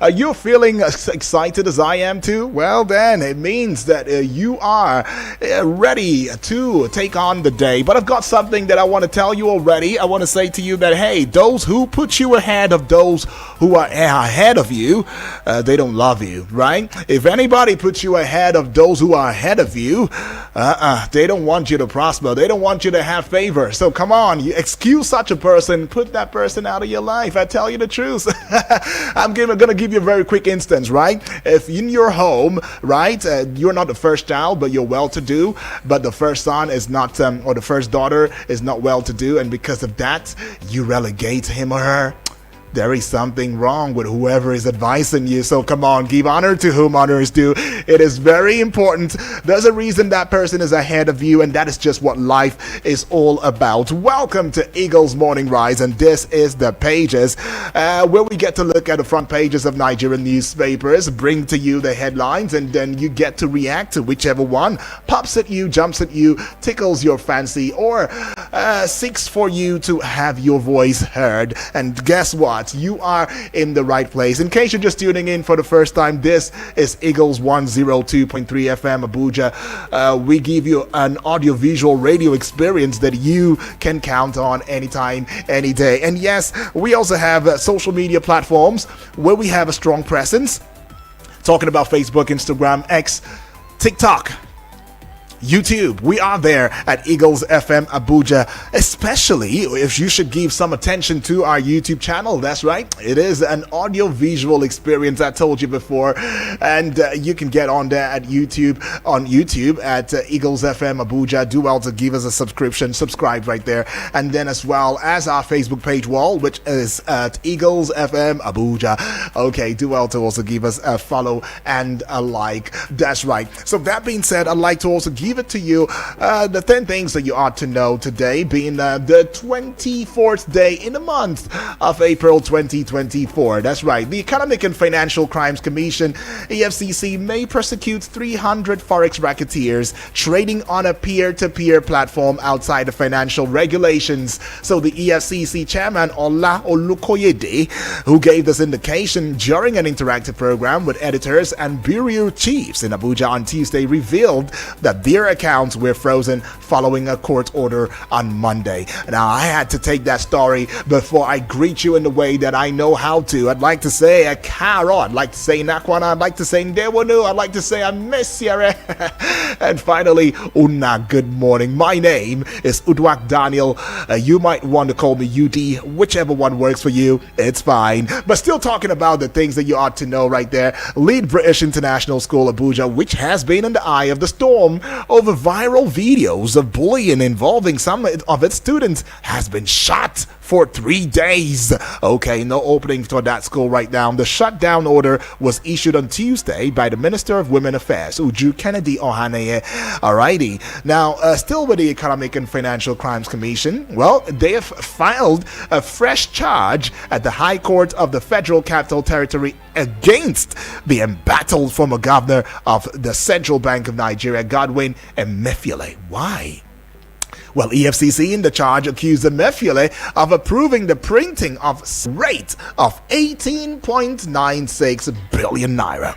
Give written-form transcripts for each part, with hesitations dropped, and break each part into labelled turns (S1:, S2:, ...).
S1: Are you feeling as excited as I am too? Well, then it means that you are ready to take on the day. But I've got something that I want to tell you already. I want to say to you that, hey, those who put you ahead of those who are ahead of you, they don't love you, right? If anybody puts you ahead of those who are ahead of you, they don't want you to prosper. They don't want you to have favor. So come on, you excuse such a person, put that person out of your life. I tell you the truth. I'm going to give you a very quick instance, right? If in your home, right, you're not the first child, but you're well-to-do, but the first son is not, or the first daughter is not well-to-do, and because of that, you relegate him or her. There is something wrong with whoever is advising you. So come on, give honor to whom honor is due. It is very important. There's a reason that person is ahead of you, and that is just what life is all about. Welcome to Eagles Morning Rise, and this is the pages where we get to look at the front pages of Nigerian newspapers, bring to you the headlines, and then you get to react to whichever one pops at you, jumps at you, tickles your fancy, or seeks for you to have your voice heard. And guess what? You are in the right place. In case you're just tuning in for the first time, this is Eagles 102.3 FM Abuja. We give you an audio-visual radio experience that you can count on anytime, any day. And yes, we also have social media platforms where we have a strong presence. Talking about Facebook, Instagram, X, TikTok, YouTube. We are there at Eagles FM Abuja, especially if you should give some attention to our YouTube channel. That's right, it is an audio-visual experience, I told you before, and you can get on there at YouTube, at Eagles FM Abuja. Do well to give us a subscription, subscribe right there, and then as well as our Facebook page wall, which is at Eagles FM Abuja. Okay, do well to also give us a follow and a like. That's right. So that being said, I'd like to also give it to you the 10 things that you ought to know today, being the 24th day in the month of April 2024. That's right. The Economic and Financial Crimes Commission, EFCC, may prosecute 300 forex racketeers trading on a peer-to-peer platform outside the financial regulations. So the EFCC chairman, Ola Olukoyede, who gave this indication during an interactive program with editors and bureau chiefs in Abuja on Tuesday, revealed that their accounts were frozen following a court order on Monday. Now, I had to take that story before I greet you in the way that I know how to. I'd like to say a karo, I'd like to say nakwana, I'd like to say ndewonu, I'd like to say I miss you. And finally, Una, good morning. My name is Udwak Daniel. You might want to call me UD, whichever one works for you, it's fine. But still talking about the things that you ought to know right there. Lead British International School Abuja, which has been in the eye of the storm over viral videos of bullying involving some of its students, has been shut for 3 days. Okay, no opening for that school right now. The shutdown order was issued on Tuesday by the Minister of Women Affairs, Uju Kennedy Ohaneye. Alrighty. Now, still with the Economic and Financial Crimes Commission, well, they have filed a fresh charge at the High Court of the Federal Capital Territory against the embattled former governor of the Central Bank of Nigeria, Godwin Emefiele. Why? Well, EFCC in the charge accused Emefiele of approving the printing of rate of 18.96 billion naira.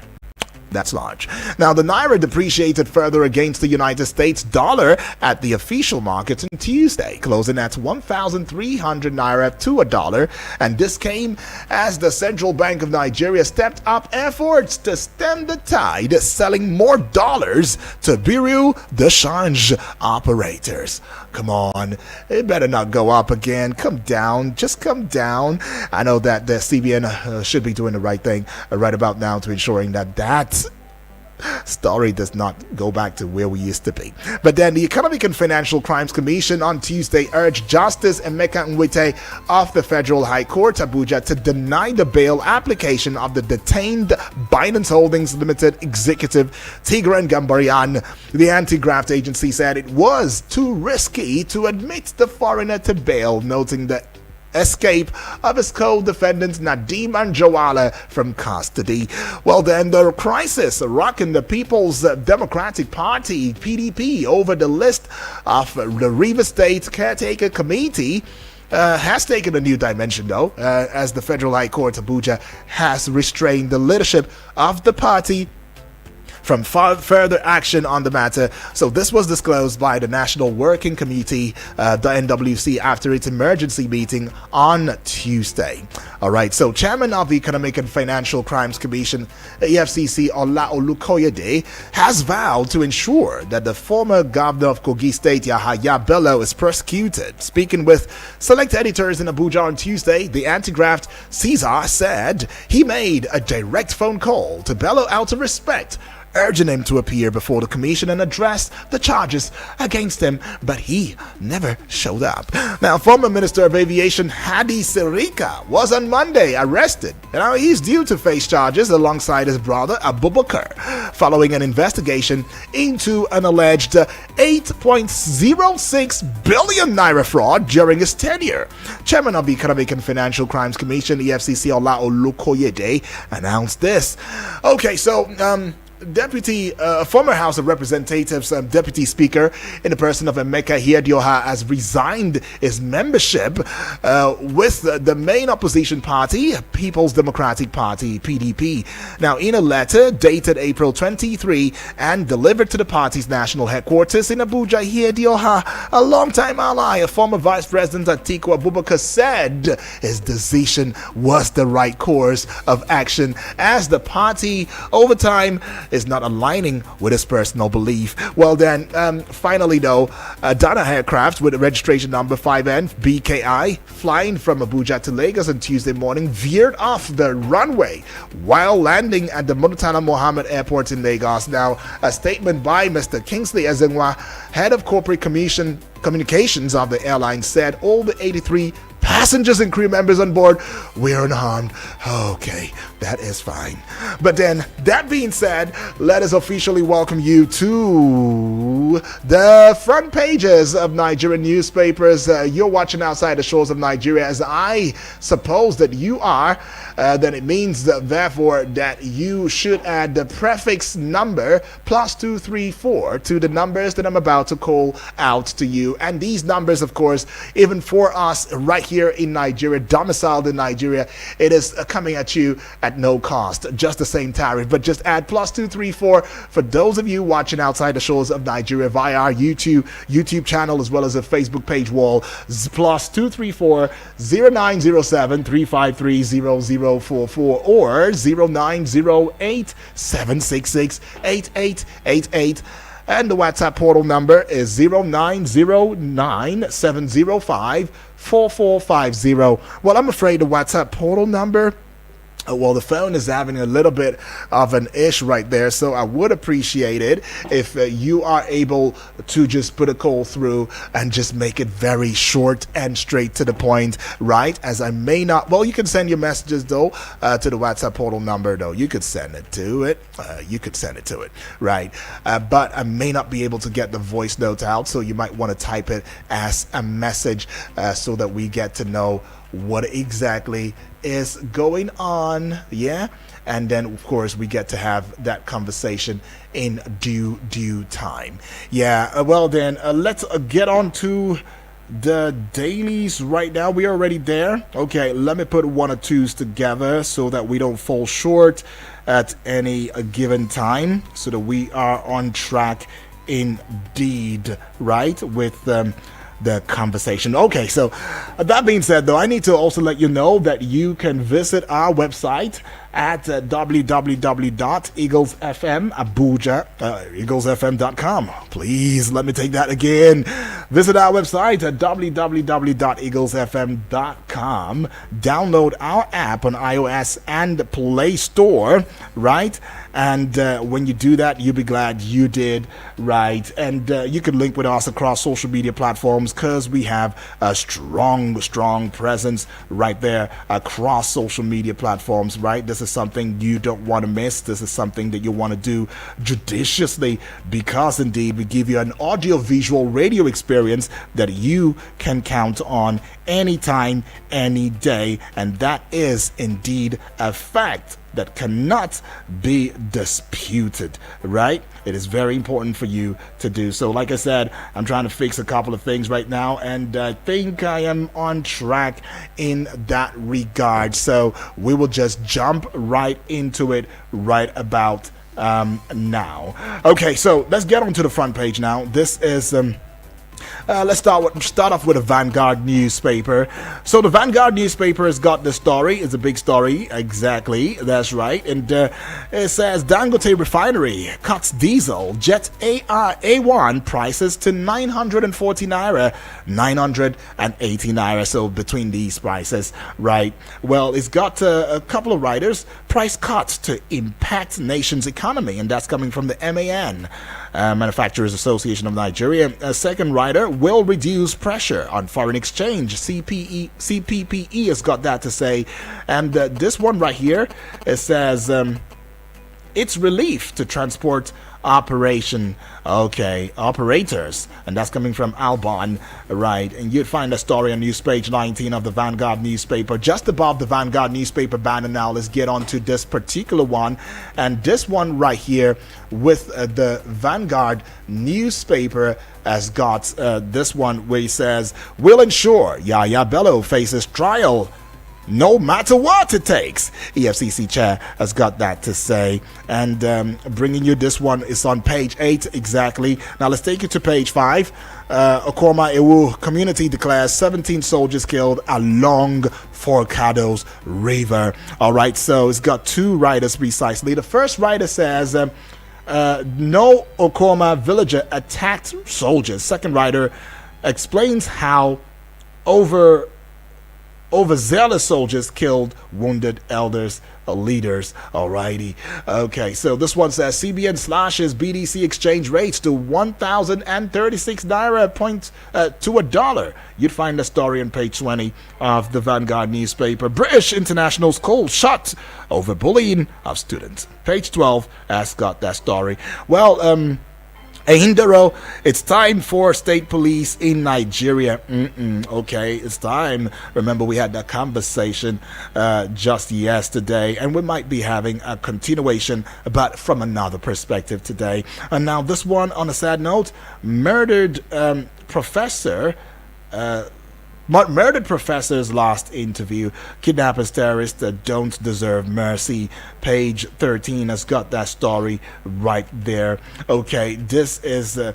S1: That's large. Now, the naira depreciated further against the United States dollar at the official markets on Tuesday, closing at 1,300 naira to a dollar. And this came as the Central Bank of Nigeria stepped up efforts to stem the tide, selling more dollars to Bureau de Change operators. Come on, it better not go up again. Come down, just come down. I know that the CBN should be doing the right thing right about now to ensuring that story does not go back to where we used to be. But then the Economic and Financial Crimes Commission on Tuesday urged Justice Emeka Nwite of the Federal High Court Abuja to deny the bail application of the detained Binance Holdings Limited executive Tigran Gambarian. The anti-graft agency said it was too risky to admit the foreigner to bail, noting that escape of his co-defendant Nadeem Anjarwalla from custody. Well, then the crisis rocking the People's Democratic Party (PDP) over the list of the Rivers State Caretaker Committee has taken a new dimension, though, as the Federal High Court Abuja has restrained the leadership of the party from further action on the matter. So this was disclosed by the National Working Committee, the NWC, after its emergency meeting on Tuesday. All right, so Chairman of the Economic and Financial Crimes Commission, EFCC, Ola Olukoyede, has vowed to ensure that the former governor of Kogi State, Yahaya Bello, is prosecuted. Speaking with select editors in Abuja on Tuesday, the anti-graft Caesar said he made a direct phone call to Bello out of respect, urging him to appear before the commission and address the charges against him, but he never showed up. Now, former Minister of Aviation Hadi Sirika was on Monday arrested. Now, he's due to face charges alongside his brother Abubakar, following an investigation into an alleged 8.06 billion naira fraud during his tenure. Chairman of the Economic and Financial Crimes Commission, EFCC, Ola Olukoyede, announced this. Okay, so former House of Representatives Deputy Speaker in the person of Emeka Ihedioha has resigned his membership with the main opposition party, People's Democratic Party, PDP. Now, in a letter dated April 23 and delivered to the party's national headquarters in Abuja, Ihedioha, a longtime ally of former Vice President Atiku Abubakar, said his decision was the right course of action, as the party over time is not aligning with his personal belief. Well then, finally though, Dana aircraft with registration number 5NBKI flying from Abuja to Lagos on Tuesday morning veered off the runway while landing at the Murtala Mohammed Airport in Lagos. Now, a statement by Mr. Kingsley Ezenwa, head of corporate communications of the airline, said all the 83 passengers and crew members on board were unharmed. Okay, that is fine. But then, that being said, let us officially welcome you to the front pages of Nigerian newspapers. You're watching outside the shores of Nigeria, as I suppose that you are. Then it means that, therefore, that you should add the prefix number +234 to the numbers that I'm about to call out to you. And these numbers, of course, even for us right here in Nigeria, domiciled in Nigeria, it is coming at you at no cost, just the same tariff. But just add +234 for those of you watching outside the shores of Nigeria via our YouTube channel, as well as a Facebook page wall. +234 0907 353 0044 or 0908 766 8888. And the WhatsApp portal number is 0909 705 4450. Well, I'm afraid the WhatsApp portal number, well, the phone is having a little bit of an issue right there, so I would appreciate it if you are able to just put a call through and just make it very short and straight to the point, right? As I may not, well, you can send your messages though to the WhatsApp portal number though. You could send it to it. Right? But I may not be able to get the voice note out, so you might want to type it as a message so that we get to know what exactly is going on, yeah? And then, of course, we get to have that conversation in due time. Yeah, well then, let's get on to the dailies right now. We're already there. Okay, let me put one or twos together so that we don't fall short at any given time, so that we are on track indeed, right, with the conversation. Okay, so that being said though, I need to also let you know that you can visit our website at www.eaglesfm Abuja, eaglesfm.com. Please let me take that again. Visit our website at www.eaglesfm.com. Download our app on iOS and Play Store, right? And when you do that, you'll be glad you did, right? And you can link with us across social media platforms, because we have a strong presence right there across social media platforms, right? This is something you don't want to miss. This is something that you want to do judiciously, because indeed we give you an audio-visual radio experience that you can count on anytime, any day, and that is indeed a fact. that cannot be disputed, right? It is very important for you to do so. Like I said, I'm trying to fix a couple of things right now, and I think I am on track in that regard. So we will just jump right into it right about now. Okay, so let's get onto the front page now. This is let's start off with a Vanguard newspaper. So the Vanguard newspaper has got the story. It's a big story. Exactly. That's right. And it says Dangote Refinery cuts diesel jet A1 prices to 940 naira, 980 naira. So between these prices, right? Well, it's got a couple of writers. Price cuts to impact nation's economy, and that's coming from the MAN. Manufacturers Association of Nigeria. A second writer, will reduce pressure on foreign exchange. CPPE has got that to say. And this one right here, it says it's relief to transport operators, and that's coming from Albon, right? And you'd find a story on news page 19 of the Vanguard newspaper, just above the Vanguard newspaper banner. Now let's get on to this particular one, and this one right here with the Vanguard newspaper has got this one where he says, will ensure Yahya Bello faces trial no matter what it takes. EFCC chair has got that to say. And bringing you this one is on page 8 exactly. Now let's take you to page 5. Okoma Ewu community declares 17 soldiers killed along Forcados River. All right, so it's got two writers precisely. The first writer says no Okoma villager attacked soldiers. Second writer explains how overzealous soldiers killed wounded elders, leaders. Alrighty. Okay, so this one says CBN slashes BDC exchange rates to 1,036 naira to a dollar. You'd find the story on page 20 of the Vanguard newspaper. British international school shut over bullying of students. Page 12 has got that story. Well, Ahindaro, it's time for state police in Nigeria. Okay, it's time. Remember, we had that conversation just yesterday, and we might be having a continuation, but from another perspective today. And now this one, on a sad note, murdered professor's last interview. Kidnappers, terrorists that don't deserve mercy. Page 13 has got that story right there. Okay, this is the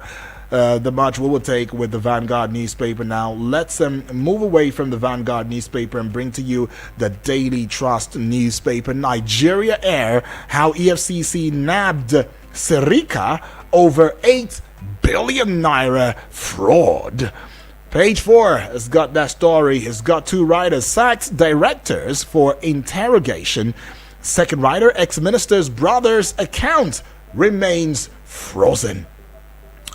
S1: much we will take with the Vanguard newspaper. Now let's move away from the Vanguard newspaper and bring to you the Daily Trust newspaper. Nigeria Air, how EFCC nabbed Serika over 8 billion naira fraud. Page 4 has got that story. It's got two writers. Sacked directors for interrogation. Second writer, ex-minister's brother's account remains frozen.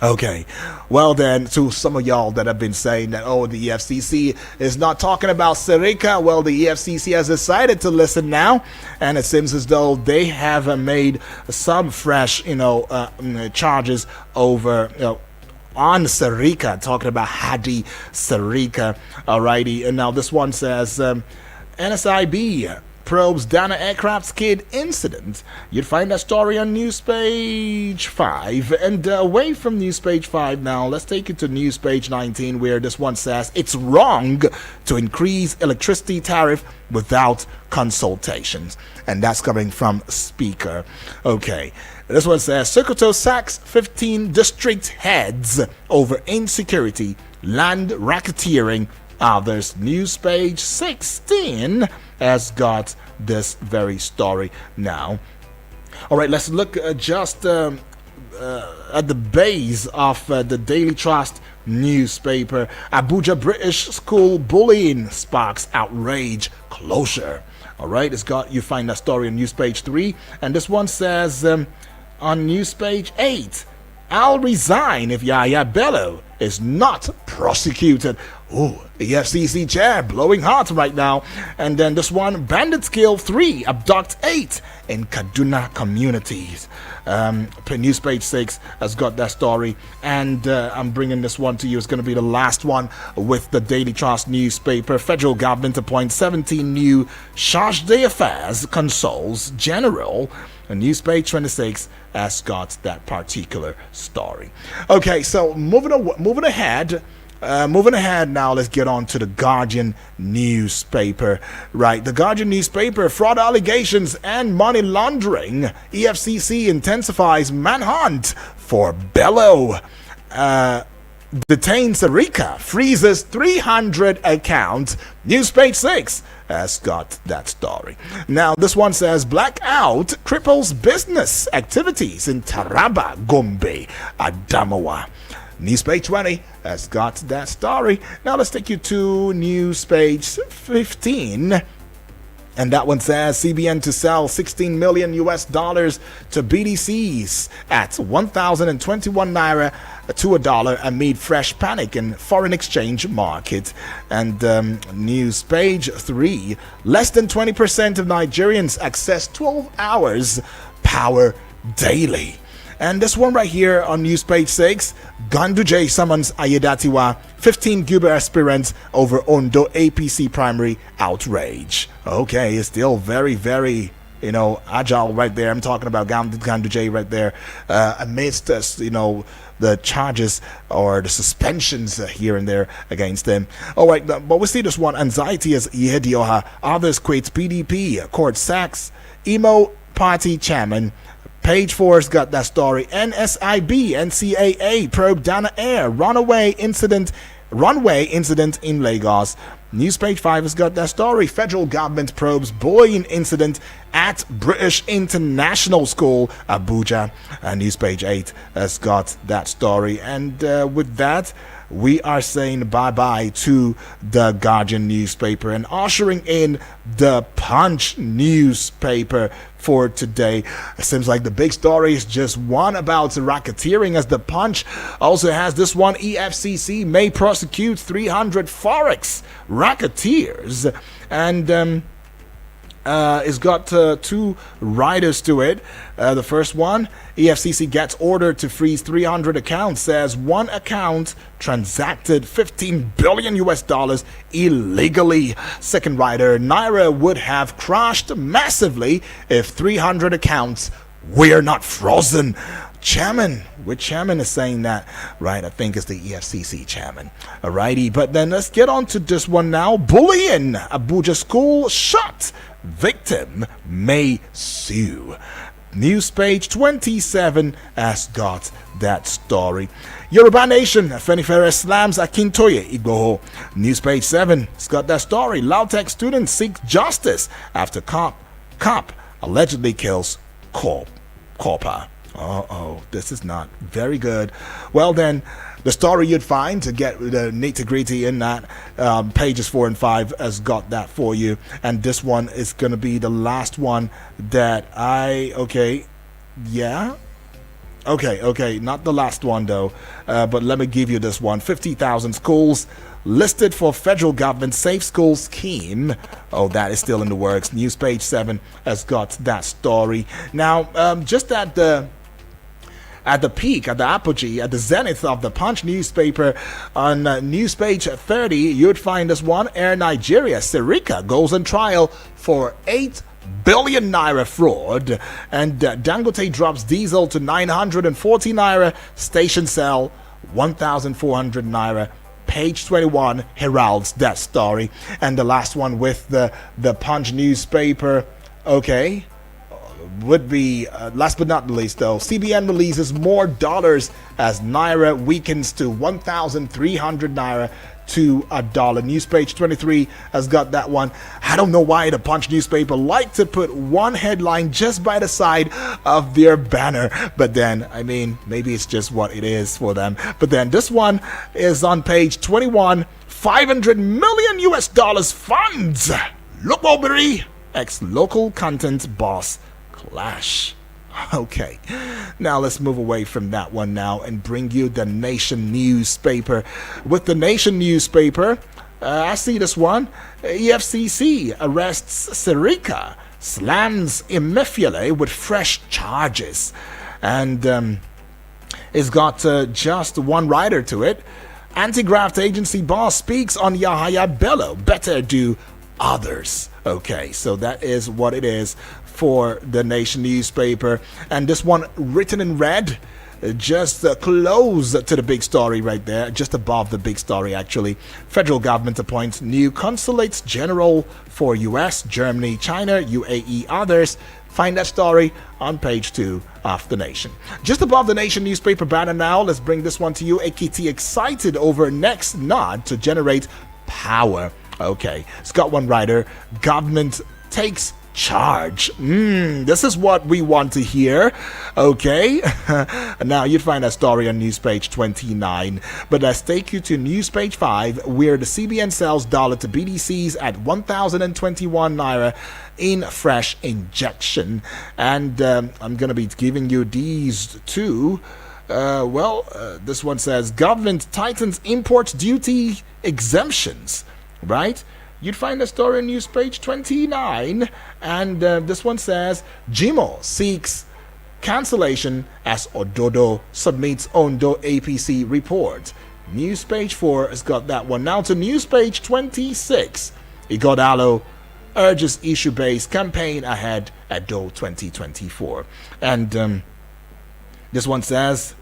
S1: Okay, well then, to some of y'all that have been saying that, oh, the EFCC is not talking about Serika, well, the EFCC has decided to listen now, and it seems as though they have made some fresh, charges over, on Serika, talking about Hadi Serika. Alrighty, and now this one says NSIB probes Dana aircraft skid incident. You'd find that story on news page 5. And away from news page 5 now, let's take it to news page 19, where this one says it's wrong to increase electricity tariff without consultations. And that's coming from Speaker. Okay. This one says Sokoto sacks 15 district heads over insecurity, land racketeering. Others. News page 16 has got this very story now. All right, let's look just at the base of the Daily Trust newspaper. Abuja British school bullying sparks outrage closure. All right, you find that story on news page 3, and this one says on news page 8, I'll resign if Yahya Bello is not prosecuted. Ooh, the FCC chair blowing hot right now. And then this one, bandits kill 3, abduct 8 in Kaduna communities. News Page 6 has got that story, and I'm bringing this one to you. It's going to be the last one with the Daily Trust newspaper. Federal government appoints 17 new charge d'affaires consuls general. And News Page 26 has got that particular story. Okay, so moving ahead. Moving ahead now, let's get on to the Guardian newspaper. Right, the Guardian newspaper, fraud allegations and money laundering. EFCC intensifies manhunt for Bello. Detains Erika, freezes 300 accounts. News Page 6 has got that story. Now, this one says, blackout cripples business activities in Taraba, Gombe, Adamawa. News Page 20 has got that story. Now let's take you to News Page 15. And that one says CBN to sell $16 million to BDCs at 1,021 naira to a dollar amid fresh panic in foreign exchange market. And News Page 3, less than 20% of Nigerians access 12 hours power daily. And this one right here on News Page 6, Ganduje summons Ayedatiwa, 15 Guber aspirants over Ondo APC primary outrage. Okay, it's still very, very, agile right there. I'm talking about Ganduje right there, amidst, the charges or the suspensions here and there against him. All right, but we see this one, anxiety as Ihedioha, others quit PDP, court sacks, Imo party chairman. Page 4's got that story. NSIB, NCAA probe Dana Air runway incident in Lagos. News Page 5 has got that story. Federal government probes Boeing incident at British International School, Abuja. And News Page 8 has got that story. And with that, we are saying bye-bye to the Guardian newspaper and ushering in the Punch newspaper for today. It seems like the big story is just one about racketeering, as the Punch also has this one, EFCC may prosecute 300 Forex racketeers. And it's got two riders to it. The first one, EFCC gets ordered to freeze 300 accounts, says one account transacted $15 billion illegally. Second rider, Naira would have crashed massively if 300 accounts were not frozen. Which chairman is saying that? Right, I think it's the EFCC chairman. Alrighty, but then let's get on to this one now. Bullying, Abuja school shut. Victim may sue. News Page 27 has got that story. Yoruba Nation, Afenifere slams Akintoye Igboho. News Page 7 has got that story. Lautech students seek justice after cop allegedly kills corper. This is not very good. Well then, the story you'd find to get the nitty-gritty in that, pages 4 and 5 has got that for you. And this one is going to be the last one that Okay, not the last one though, but let me give you this one. 50,000 schools listed for federal government safe school scheme. That is still in the works. News Page 7 has got that story. Now, just at the peak, at the apogee, at the zenith of the Punch newspaper, on News Page 30, you'd find this one. Air Nigeria, Sirika goes on trial for 8 billion naira fraud. And Dangote drops diesel to 940 naira, station sell 1,400 naira. Page 21 heralds that story. And the last one with the Punch newspaper, would be, last but not least though, CBN releases more dollars as Naira weakens to 1,300 Naira to a dollar. News Page 23 has got that one. I don't know why the Punch newspaper like to put one headline just by the side of their banner, but then, maybe it's just what it is for them. But then this one is on page 21, $500 million funds. Lokobiri, ex-local content boss clash. Okay, now let's move away from that one now and bring you the Nation newspaper. With the Nation newspaper, I see this one. EFCC arrests Sirika, slams Emefiele with fresh charges. And it's got just one writer to it. Anti-graft agency boss speaks on Yahaya Bello. Better do others. Okay, so that is what it is for the Nation newspaper. And this one written in red, just close to the big story right there, just above the big story actually. Federal government appoints new consulates general for US, Germany, China, UAE, others. Find that story on page 2 of the Nation. Just above the Nation newspaper banner now, let's bring this one to you. Ekiti excited over next nod to generate power. Okay, it's got one writer. Government takes charge. This is what we want to hear. Okay, now you'd find that story on news page 29. But let's take you to news page 5, where the CBN sells dollar to BDCs at 1,021 naira in fresh injection. And I'm going to be giving you these two. This one says government tightens import duty exemptions, right? You'd find the story on news page 29. And this one says Jimo seeks cancellation as Ododo submits Ondo APC report. News page 4 has got that one. Now to news page 26. Igodalo urges issue-based campaign ahead at DO 2024. And this one says,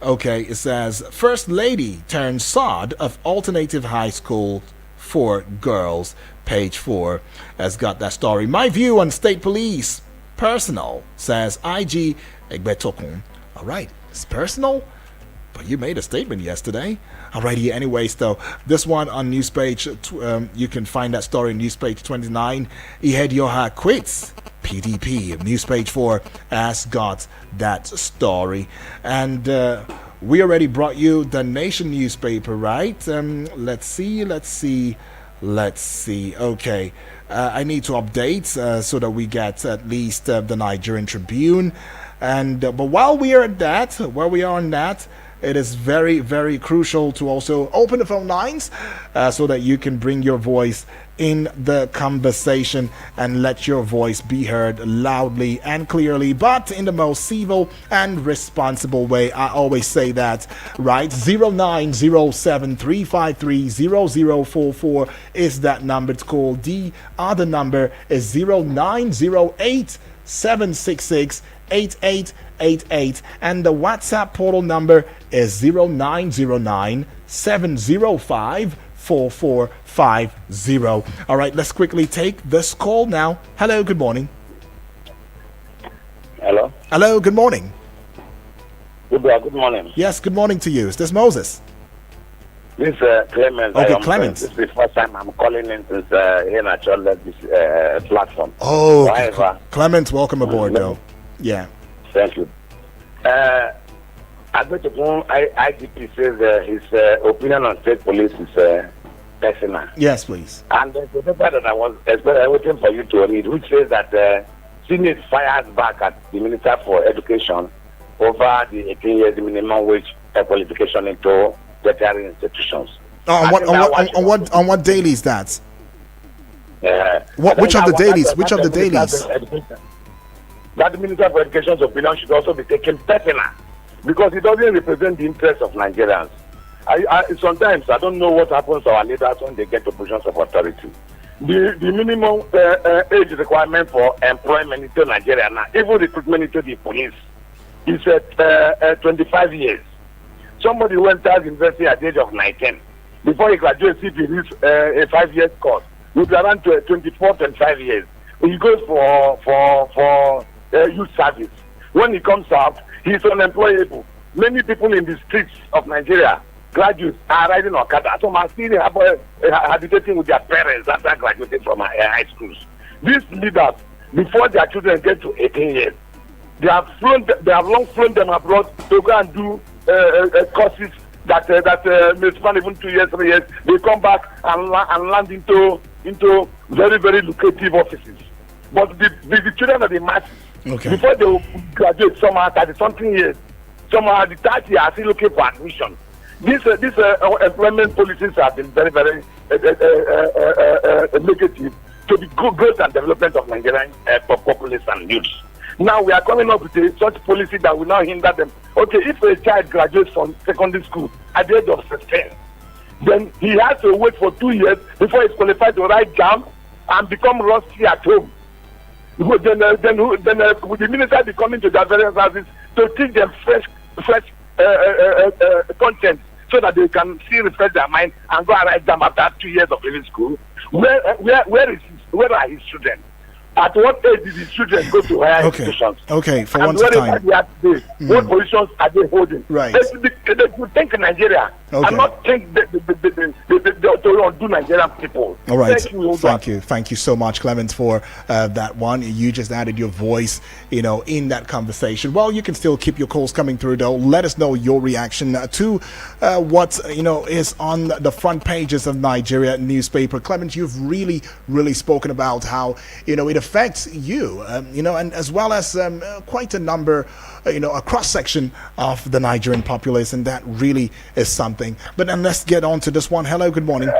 S1: okay, it says First Lady turns sod of alternative high school for girls. Page 4 has got that story. My view on state police personal, says IG Egbetokun. All right, it's personal, but you made a statement yesterday. Alrighty, anyways, though, this one on news page, you can find that story on news page 29. Ihed Yoha quits PDP. News page 4 has got that story. And we already brought you the Nation newspaper, right? Let's see. Okay, I need to update so that we get at least the Nigerian Tribune. And but while we are on that, it is very, very crucial to also open the phone lines so that you can bring your voice in the conversation and let your voice be heard loudly and clearly, but in the most civil and responsible way. I always say that, right? 0907-353-0044 is that number to call. The other number is 0908-766-8888, and the WhatsApp portal number is 0909-705-4450. All right, let's quickly take this call now. Hello, good morning. Hello, good morning.
S2: Good morning.
S1: Yes, good morning to you. Is this Moses?
S2: This is Clement.
S1: Okay, Clement.
S2: This is the first time I'm calling in since here at this platform.
S1: Oh, Clement, welcome aboard, though. Yeah.
S2: Thank you. IGP says his opinion on state police is personal.
S1: Yes, please.
S2: And the paper that I was waiting for you to read, which says that Senate fires back at the Minister for Education over the 18 years minimum wage qualification into tertiary institutions.
S1: On what daily is that? Which of the dailies? Which of the dailies?
S2: That the Minister for Education's opinion should also be taken personal, because it doesn't represent the interests of Nigerians. Sometimes I don't know what happens to our leaders when they get to positions of authority. The minimum age requirement for employment into Nigeria now, even recruitment into the police, is at 25 years. Somebody who enters university at the age of 19, before he graduates, if he reaches a 5-year course, will be around 24, 25 years. He goes for youth service. When he comes out, he is unemployable. Many people in the streets of Nigeria, graduates, are riding Okada. Some are still habitating with their parents after graduating from high schools. These leaders, before their children get to 18 years, they have long flown them abroad to go and do courses that may span even 2 years, 3 years. They come back and land into very, very lucrative offices. But the children of the masses,
S1: Okay.
S2: Before they will graduate, some are 30-something years, some are the 30 are still looking for admission. These employment policies have been very, very negative to the growth and development of Nigerian populace and youth. Now we are coming up with such policy that will now hinder them. Okay, if a child graduates from secondary school at the age of 16, then he has to wait for 2 years before he's qualified to write JAMB and become rusty at home. Then will the minister be coming to their various houses to teach them fresh content so that they can still refresh their mind and go and write JAMB after 2 years of living school? Where are his children? At what age did his children go to higher institutions?
S1: Okay, for
S2: and
S1: one time.
S2: They are today, what positions are they holding?
S1: Right.
S2: They should think Nigeria and not think to undo Nigerian people.
S1: All right.
S2: Thank
S1: you so much, Clement, for that one. You just added your voice, in that conversation. Well, you can still keep your calls coming through, though. Let us know your reaction to what is on the front pages of Nigeria newspaper. Clement, you've really spoken about how it affects you, and as well as quite a number, a cross section of the Nigerian populace, and that really is something. But then let's get on to this one. Hello, good morning.
S3: The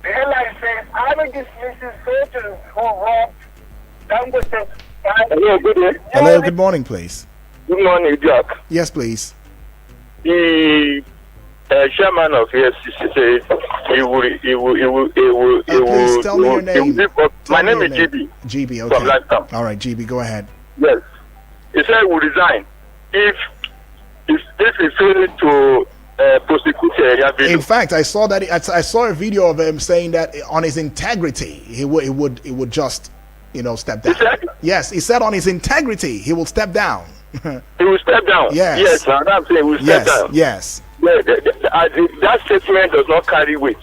S3: headline says, "Army dismisses soldiers who robbed Dangote."
S2: Hello, good day.
S1: Hello, good morning, please.
S2: Good morning, Jack.
S1: Yes, please.
S2: The chairman of EFCC said he will.
S1: Please tell me your name.
S2: My name is GB.
S1: GB, okay.
S2: From Lifetime.
S1: All right, GB, go ahead.
S2: Yes. He said he will resign if he failed to prosecute Yabelo.
S1: In fact, I saw a video of him saying that on his integrity, he would just, step down.
S2: He said?
S1: Yes, he said on his integrity, he will step down.
S2: He will step down.
S1: Yes.
S2: Yes, I'm saying he will step down.
S1: Yes.
S2: That statement does not carry weight.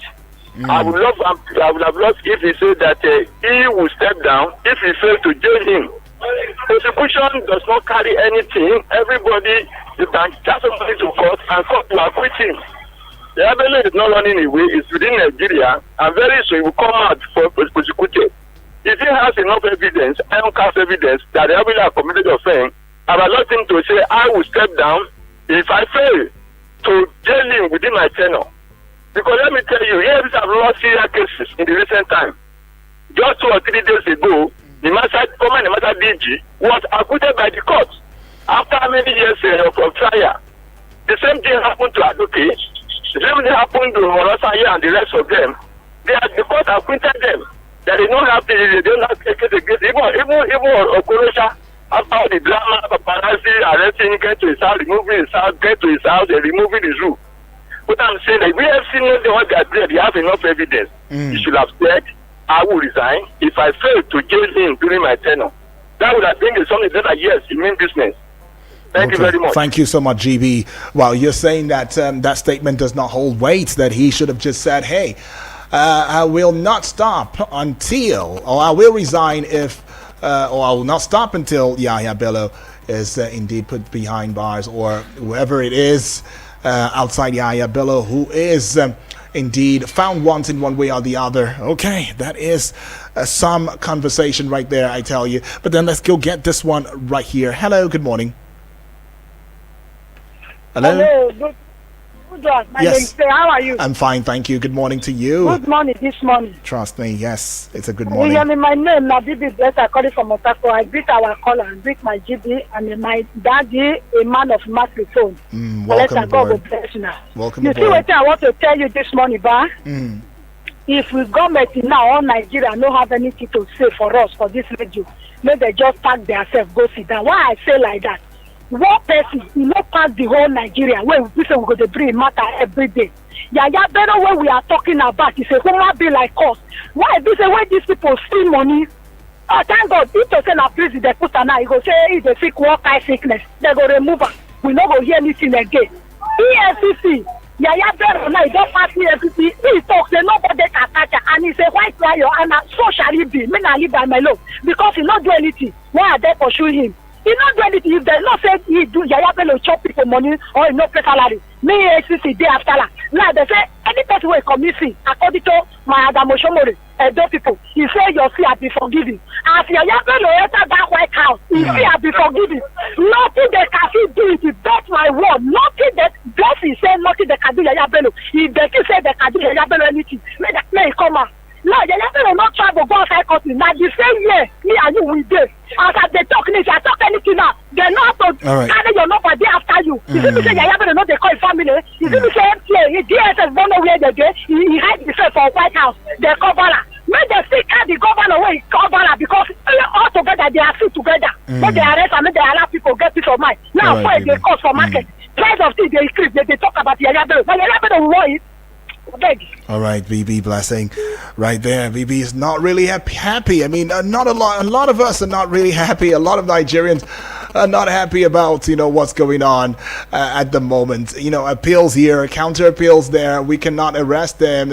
S2: I would have loved if he said that he will step down if he failed to jail him. Prosecution does not carry anything. Everybody, you can just somebody to court and court will acquit him. The Yabelo is not running away. It's within Nigeria, and very soon he will come out for prosecuted. If he has enough evidence, uncast evidence that the Yabelo have committed offense, I would allowed him to say, I will step down if I fail to jail him within my tenure. Because let me tell you, EFCC have lost serious cases in the recent time. Just 2 or 3 days ago, the former Nimasa DG was acquitted by the court after many years of trial. The same thing happened to Advocate. The same thing happened to Orosanye and the rest of them. The court acquitted them. That they don't have a case against even Okorocha. After all the drama, paparazzi arresting, get to his house, removing his house, get to his house, and removing his roof. But I'm saying that we have seen what they are doing. They have enough evidence. He should have said, I will resign if I fail to jail him during my tenure. That would have been something that, yes, it means business. Thank you very much.
S1: Thank you so much, GB. Well, you're saying that that statement does not hold weight, that he should have just said, hey, I will not stop until, or I will resign if, or I will not stop until Yahya Bello is indeed put behind bars, or whoever it is outside Yahya Bello who is indeed found wanted one way or the other. Okay, that is some conversation right there, I tell you. But then let's go get this one right here. Hello, good morning.
S3: Hello, good one. My name is, how are you?
S1: I'm fine, thank you. Good morning to you.
S3: Good morning this morning.
S1: Trust me, yes, it's a good morning.
S3: My name is Bibi Bless. I call it from Otako. I greet our caller and greet my GB and my daddy, a man of microphone.
S1: Welcome aboard.
S3: Welcome aboard. See what I want to tell you this morning, Ba? If we government now, all Nigeria don't have anything to say for us, for this radio, may they just pack themselves, go sit down. Why I say like that? One person, you not pack the whole Nigeria, where we say we go to bring matter every day. Yahya Bello, when we are talking about, it's a human being like us. Why this say when these people steal money? Oh, thank God, if they say na prison, they put an eye, he go say if they sick what kind sickness, they go remove her. We not go hear anything again. EFCC, Yahya Bello now, he don't pass EFCC, he talks, say nobody can catch her, and he say, why try your and so shall it be? Me not live by my law, because he not do anything. Why are they pursuing him? He not do anything. If they not say he do, Yahya Bello chop people money or he no pay salary. Me ACC day after that. Now they say any person will come missing according to my Adamo Shomori. Edo people, he say your fear be forgiven. As Yaya Bello enter that White House, his fear be forgiven. Nothing they can do it. That's my word. Nothing that he say nothing they can do Yaya Bello. If they say they can do Yaya Bello anything, may he come out. No, Yaya Bello not travel go outside country. Now the same year, me and you will do. As they talk, if I talk anything now, they know how to carry your number day after you. You see me say Yaya Bello not they call his family. You see me say MTA, DSS don't know where they go. He hide himself for White House. They cover her. Make they still carry the governor away, cover her because all together they are still together. Make they arrest and make they allow people get peace of mind. Now, for they cost for market. Price of things they increase. They talk about Yaya Bello. But Yaya Bello will want it.
S1: All right, BB Blessing, right there. BB is not really happy. I mean, not a lot. A lot of us are not really happy. A lot of Nigerians are not happy about what's going on at the moment. Appeals here, counter appeals there. We cannot arrest them.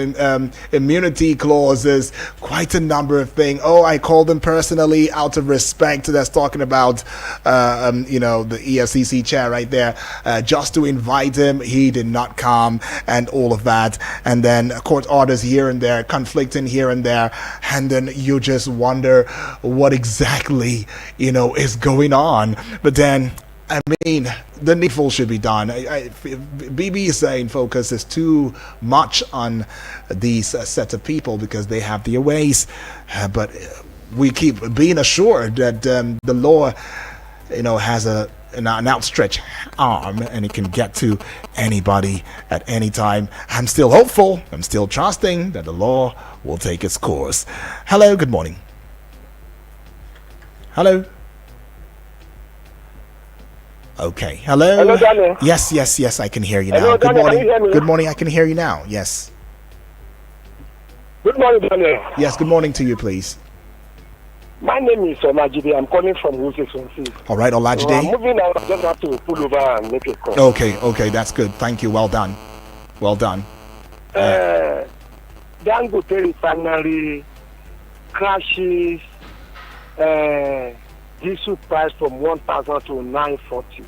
S1: Immunity clauses, quite a number of things. Oh, I called them personally out of respect. That's talking about the EFCC chair right there. Just to invite him, he did not come, and all of that. And then court orders here and there, conflicting here and there, and then you just wonder what exactly is going on. But then, I mean, the needful should be done. BB is saying focus is too much on these set of people because they have their ways, but we keep being assured that the law, has an outstretched arm and it can get to anybody at any time. I'm still hopeful. I'm still trusting that the law will take its course. Hello, good morning. Hello. Okay. Hello.
S2: Hello, Daniel.
S1: Yes, I can hear you now.
S2: Hello,
S1: Good
S2: Daniel,
S1: morning.
S2: can you hear me?
S1: Good morning. I can hear you now. Yes.
S2: Good morning, Daniel.
S1: Yes, good morning to you, please.
S2: My name is Olajide. I'm calling from Wuse.
S1: All right, Olajide.
S2: I'm moving out. I just have to pull over and make a call.
S1: Okay, that's good. Thank you. Well done.
S2: Dangote refinery crashes diesel price from 1,000 to 940.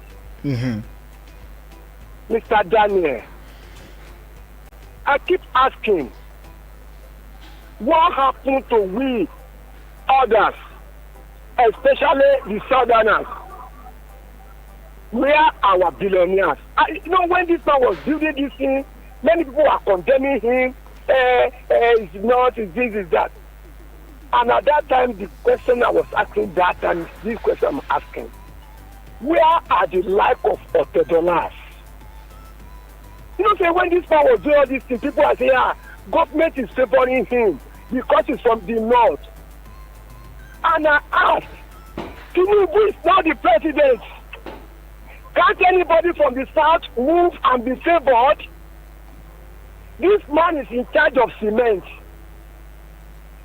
S2: Mr. Daniel, I keep asking, what happened to we others, especially the southerners? Where are our billionaires? When this man was building this thing, many people are condemning him. It's not, it's this, it's that. And at that time, the question I was asking that time, this question I'm asking, where are the life of Otedolas? Say when this man was doing all these things, people are saying, government is favoring him because he's from the north. And I asked, Tinubu is now the president. Can't anybody from the south move and be favored? This man is in charge of cement.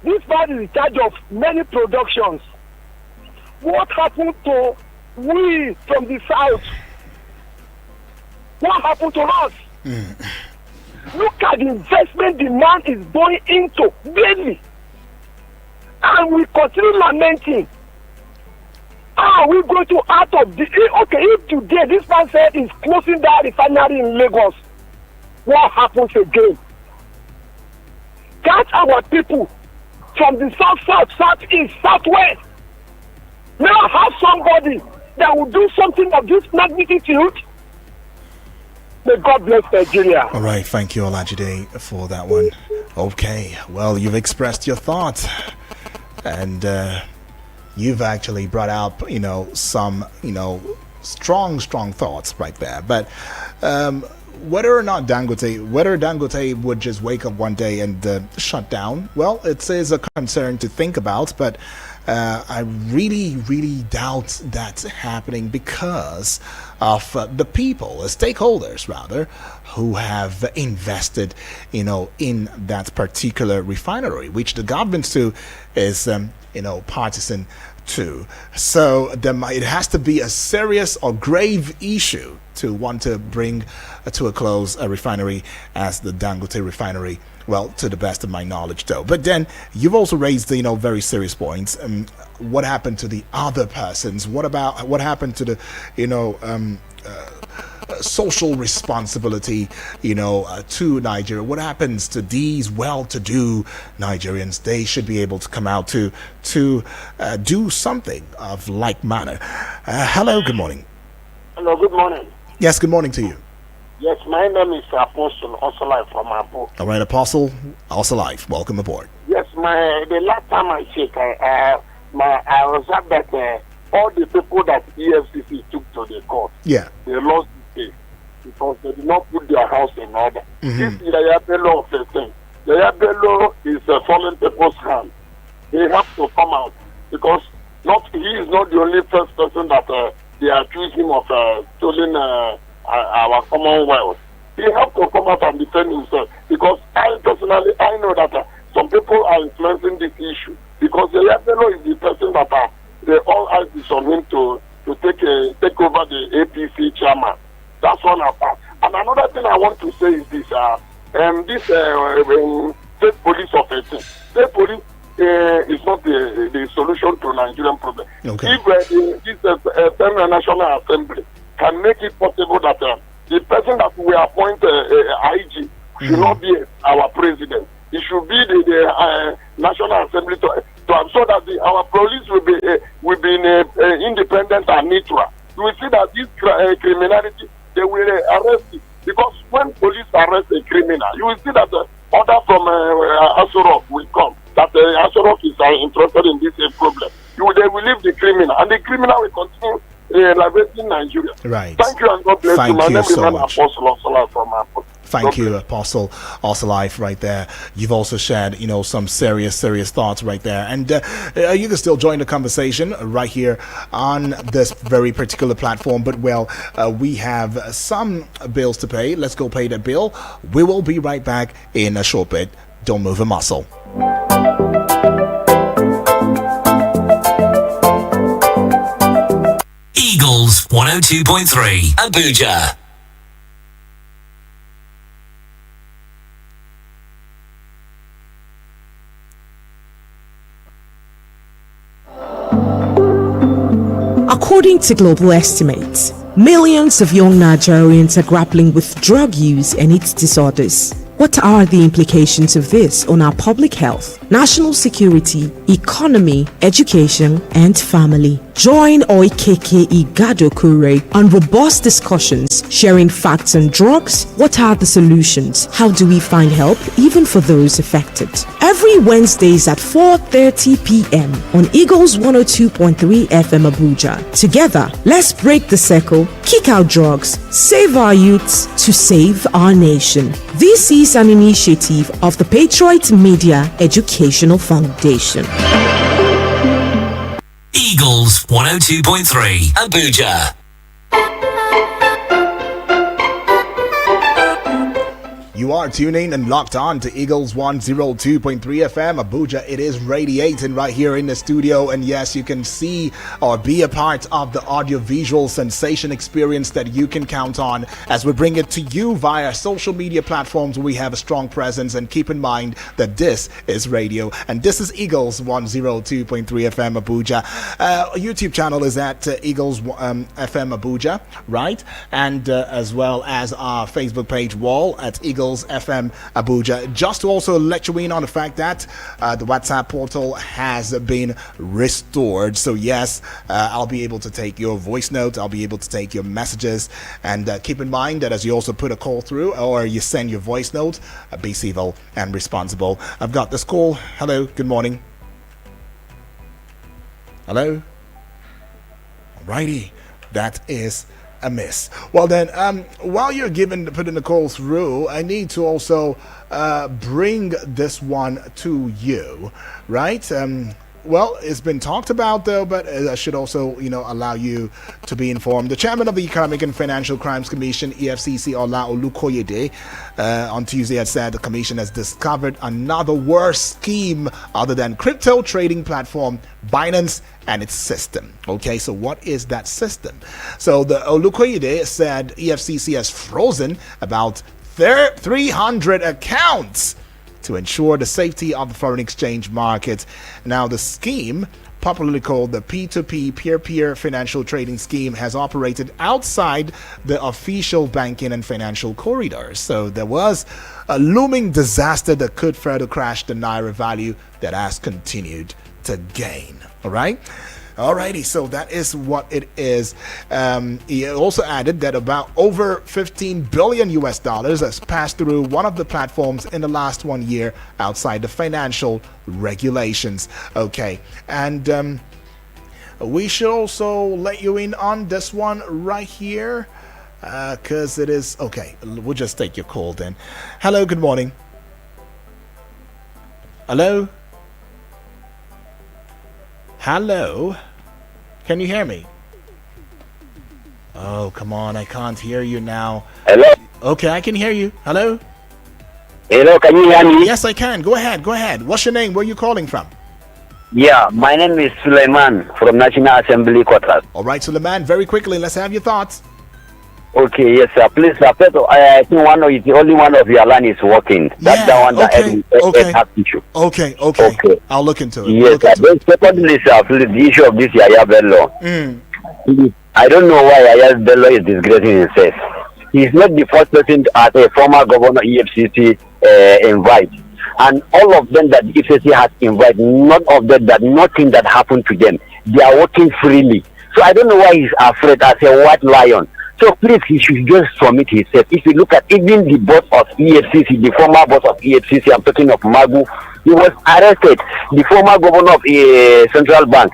S2: This man is in charge of many productions. What happened to we from the south? What happened to us? Look at the investment the man is going into daily. And we continue lamenting. How are we going to out of the... Okay, if today this man said he's closing that refinery in Lagos, what happens again? Can't our people from the south, southeast, southwest now have somebody that will do something of this magnitude? May God bless Nigeria.
S1: All right, thank you, Olajide, for that one. Okay, well, you've expressed your thoughts, and you've actually brought out, some, strong thoughts right there. But whether Dangote would just wake up one day and shut down, well, it is a concern to think about, but I really doubt that's happening because of the people, the stakeholders rather, who have invested, in that particular refinery, which the government too is, partisan too. So it has to be a serious or grave issue to want to bring to a close a refinery as the Dangote refinery. Well, to the best of my knowledge, though. But then you've also raised, very serious points. What happened to the other persons? What happened to the, social responsibility, to Nigeria? What happens to these well-to-do Nigerians? They should be able to come out to do something of like manner. Hello, good morning.
S4: Hello, good morning.
S1: Yes, good morning to you.
S4: Yes, my name is Apostle Osolai from Abo.
S1: All right, Apostle Osolai, welcome aboard.
S4: Yes, the last time I checked, I observed that all the people that EFCC took to the court, they lost the case because they did not put their house in order. This is the Bello of the thing. The Bello is falling people's hand. They have to come out because he is not the only first person that they accuse him of stealing our commonwealth. He has to come out and defend himself because I personally know that some people are influencing this issue because the Yabelo is the person that they all eyes is on him to take over the APC chairman. That's one apart. And another thing I want to say is this: state police officer, state police is not the solution to Nigerian problem.
S1: Okay.
S4: If this National Assembly can make it possible that the person that we appoint IG should not be our president. It should be the National Assembly to so that our police will be independent and neutral. You will see that this criminality, they will arrest it. Because when police arrest a criminal, you will see that the order from Asorok will come. That Asorok is interested in this problem. They will leave the criminal, and the criminal will continue liberating Nigeria.
S1: Right.
S4: Thank you and God bless you.
S1: Thank
S4: My
S1: you
S4: name
S1: so
S4: is
S1: much.
S4: Apostle Osolai from Apple.
S1: Thank you, Apostle Osolai, right there. You've also shared, some serious thoughts right there. And you can still join the conversation right here on this very particular platform. But, we have some bills to pay. Let's go pay the bill. We will be right back in a short bit. Don't move a muscle.
S5: Eagles 102.3 Abuja.
S6: According to global estimates, millions of young Nigerians are grappling with drug use and its disorders. What are the implications of this on our public health, national security, economy, education, and family? Join Oikeke Igado Kure on robust discussions, sharing facts on drugs. What are the solutions? How do we find help, even for those affected? Every Wednesdays at 4:30 p.m. on Eagles 102.3 FM Abuja. Together, let's break the circle, kick out drugs, save our youths to save our nation. This is an initiative of the Patriot Media Educational Foundation.
S5: Eagles 102.3 Abuja.
S1: You are tuning and locked on to Eagles 102.3 FM Abuja. It is radiating right here in the studio, and yes, you can see or be a part of the audio-visual sensation experience that you can count on as we bring it to you via social media platforms where we have a strong presence. And keep in mind that this is radio, and this is Eagles 102.3 FM Abuja. YouTube channel is at Eagles FM Abuja, right? And as well as our Facebook page wall at Eagles FM Abuja. Just to also let you in on the fact that the WhatsApp portal has been restored. So yes, I'll be able to take your voice note, I'll be able to take your messages, and keep in mind that as you also put a call through or you send your voice note, be civil and responsible. I've got this call. Hello, good morning. Hello. Alrighty, that is a miss. Well then, while you're putting the call through, I need to also bring this one to you, right? Well, it's been talked about though, but I should also, allow you to be informed. The chairman of the Economic and Financial Crimes Commission, EFCC, Ola Olukoyede, on Tuesday had said the commission has discovered another worse scheme other than crypto trading platform Binance and its system. Okay, so what is that system? So the Olukoyede said EFCC has frozen about 300 accounts to ensure the safety of the foreign exchange market. Now, the scheme popularly called the P2P peer-to-peer financial trading scheme, has operated outside the official banking and financial corridors. So there was a looming disaster that could further crash the Naira value that has continued to gain. All right. Alrighty, so that is what it is. He also added that about over 15 billion US dollars has passed through one of the platforms in the last 1 year outside the financial regulations. Okay, and we should also let you in on this one right here, because it is okay. We'll just take your call then. Hello, good morning. Hello. Hello? Can you hear me? Oh, come on, I can't hear you now.
S7: Hello?
S1: Okay, I can hear you. Hello?
S7: Hello, can you hear me?
S1: Yes, I can. Go ahead, go ahead. What's your name? Where are you calling from?
S7: Yeah, my name is Suleiman from National Assembly Quarters.
S1: All right, Suleiman, very quickly, let's have your thoughts.
S7: Okay, yes, sir. Please, sir. I think only one of your line is working. That's the one that has issue.
S1: Okay. I'll look into it.
S7: Yes, sir. Then secondly, sir, please, the issue of this Yaya Bello. I don't know why Yaya Bello is disgracing himself. He's not the first person as a former governor EFCC invite. And all of them that the EFCC has invited, none of them that nothing that happened to them. They are working freely. So I don't know why he's afraid as a white lion. So please, he should just submit himself. If you look at even the boss of EFCC, the former boss of EFCC, I'm talking of Magu, he was arrested. The former governor of Central Bank,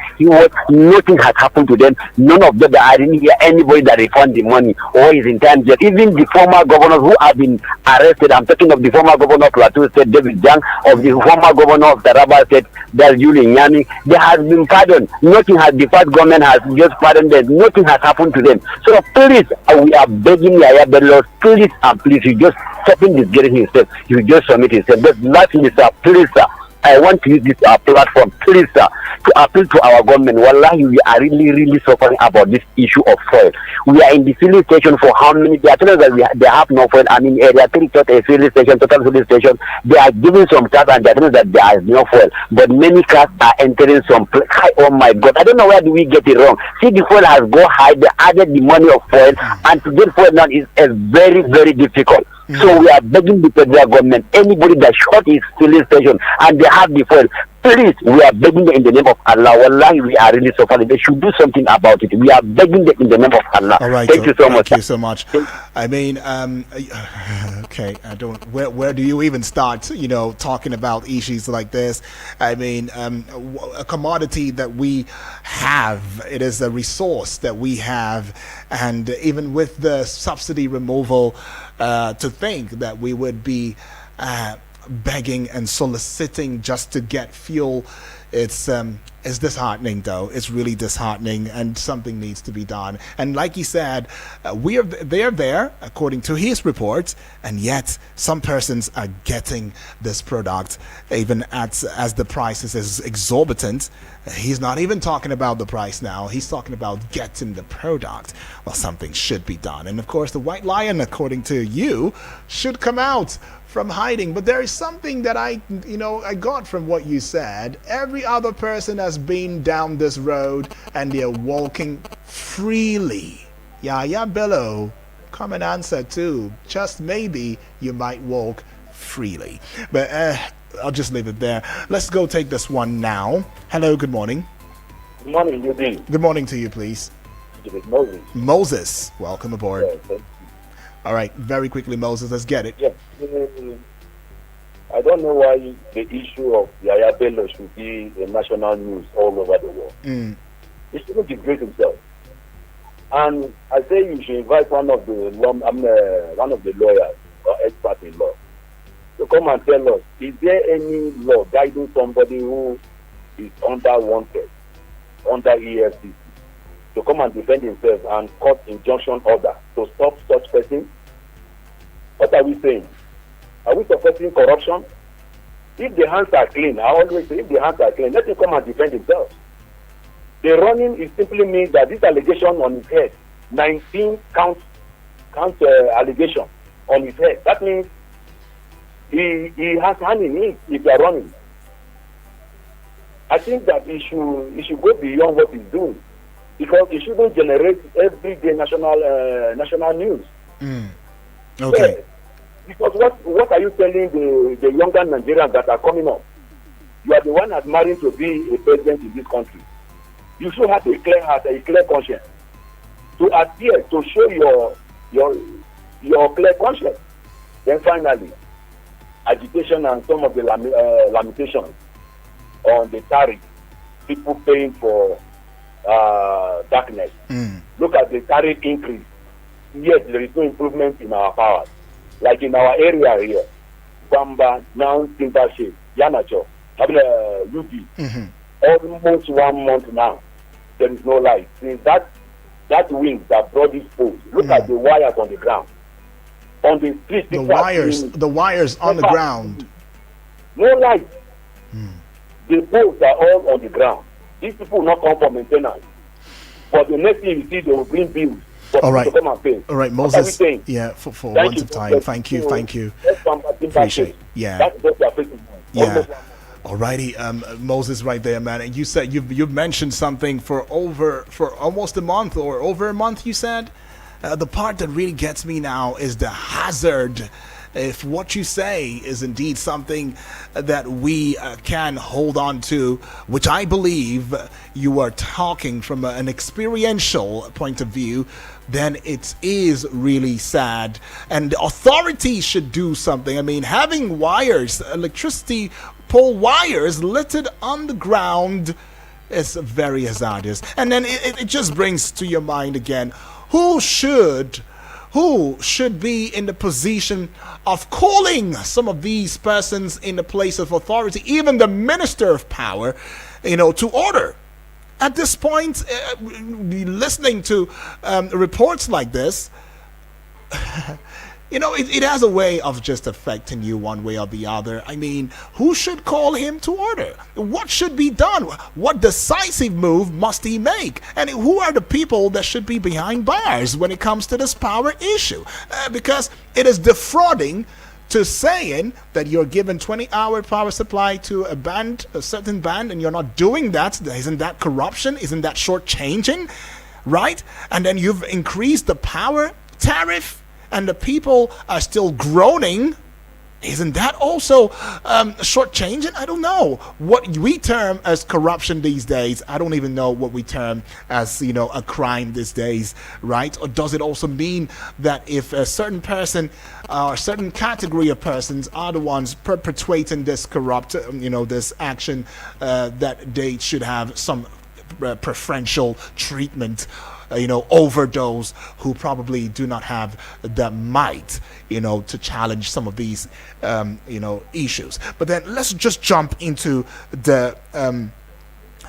S7: nothing has happened to them. None of them, I didn't hear anybody that refund the money or is in time yet. Even the former governors who have been arrested, I'm talking of the former governor of Plateau State, David Jang, of the former governor of Taraba State, that's Julie Nyami, they have been pardoned. Nothing has, the past government has just pardoned them. Nothing has happened to them. So please, we are begging Yaya Bello, please and please, you just stop in this getting himself. You just submit himself. But lastly, sir, please, sir, I want to use this platform, please, sir, to appeal to our government. Wallahi, we are really suffering about this issue of fuel. We are in the filling station for how many? They are telling us that they have no fuel. I mean, area 3 a filling station, total filling station. They are giving some cars and they are telling us that there is no fuel. But many cars are entering some high. Oh my God! I don't know where do we get it wrong. See, the fuel has go high. They added the money of fuel, and to get fuel now is very difficult. So we are begging the federal government, anybody that shot his filling station and they have the fuel, please, we are begging them in the name of Allah. Wallahi, we are really suffering. They should do something about it. We are begging them in the name of Allah.
S1: All right,
S7: thank you so much.
S1: Thank you so much. I mean, okay, I don't. Where do you even start? You know, talking about issues like this. I mean, a commodity that we have. It is a resource that we have, and even with the subsidy removal, to think that we would be begging and soliciting just to get fuel, it's disheartening. Though it's really disheartening, and something needs to be done. And like he said, they are there according to his reports, and yet some persons are getting this product even as the price is exorbitant. He's not even talking about the price now. He's talking about getting the product. Well, something should be done. And of course, the white lion, according to you, should come out from hiding. But there is something that I got from what you said. Every other person has been down this road and they're walking freely. Yaya Bello, come and answer too. Just maybe you might walk freely. But I'll just leave it there. Let's go take this one now. Hello, good morning.
S2: Good morning, Eugene.
S1: Good morning to you, please.
S2: Moses.
S1: Moses, welcome aboard.
S2: Yeah,
S1: all right, very quickly, Moses, let's get it.
S2: Yes. I don't know why the issue of Yaya Bello should be a national news all over the world. He shouldn't degrade himself. And I say you should invite one of the lawyers or experts in law to come and tell us, is there any law guiding somebody who is under wanted, under EFCC, to come and defend himself and court injunction order to stop such person? What are we saying? Are we supporting corruption? If the hands are clean, I always say, if the hands are clean, let him come and defend himself. The running is simply means that this allegation on his head, 19 count allegation on his head. That means he has hand in it if you are running. I think that he should go beyond what he's doing, because he shouldn't generate everyday national news.
S1: Okay.
S2: Yeah. Because what are you telling the younger Nigerians that are coming up? You are the one admiring to be a president in this country. You should have a clear heart, a clear conscience, to appear, to show your clear conscience. Then finally, agitation and some of the lamentations on the tariff, people paying for darkness. Look at the tariff increase. Yet there is no improvement in our powers. Like in our area here, Bamba, now Timbershade, Yanacho, UP, almost 1 month now, there is no light. Since that wind that brought this poles, look at the wires on the ground. On the street,
S1: the wires on the ground.
S2: No light. The poles are all on the ground. These people will not come for maintenance. But the next thing you see, they will bring bills.
S1: All right.
S2: Come and pay.
S1: All right, Moses. Yeah, for want of time. Thank you. Appreciate it. Yeah.
S2: That's what we are facing.
S1: Yeah. Alrighty, Moses, right there, man. And you said you've mentioned something for almost a month or over a month. You said the part that really gets me now is the hazard. If what you say is indeed something that we can hold on to, which I believe you are talking from an experiential point of view, then it is really sad. And the authorities should do something. I mean, having wires, electricity pole wires littered on the ground is very hazardous. And then it just brings to your mind again, who should be in the position of calling some of these persons in the place of authority, even the minister of power, to order. At this point, listening to reports like this, it has a way of just affecting you one way or the other. I mean, who should call him to order? What should be done? What decisive move must he make? And who are the people that should be behind bars when it comes to this power issue? Because it is defrauding to saying that you're given 20-hour power supply to a certain band, and you're not doing that. Isn't that corruption? Isn't that shortchanging? Right? And then you've increased the power tariff, and the people are still groaning. Isn't that also shortchanging? I don't know. What we term as corruption these days, I don't even know what we term as, a crime these days, right? Or does it also mean that if a certain person or a certain category of persons are the ones perpetuating this corrupt, this action, that they should have some preferential treatment, over those who probably do not have the might, to challenge some of these, issues. But then let's just jump into the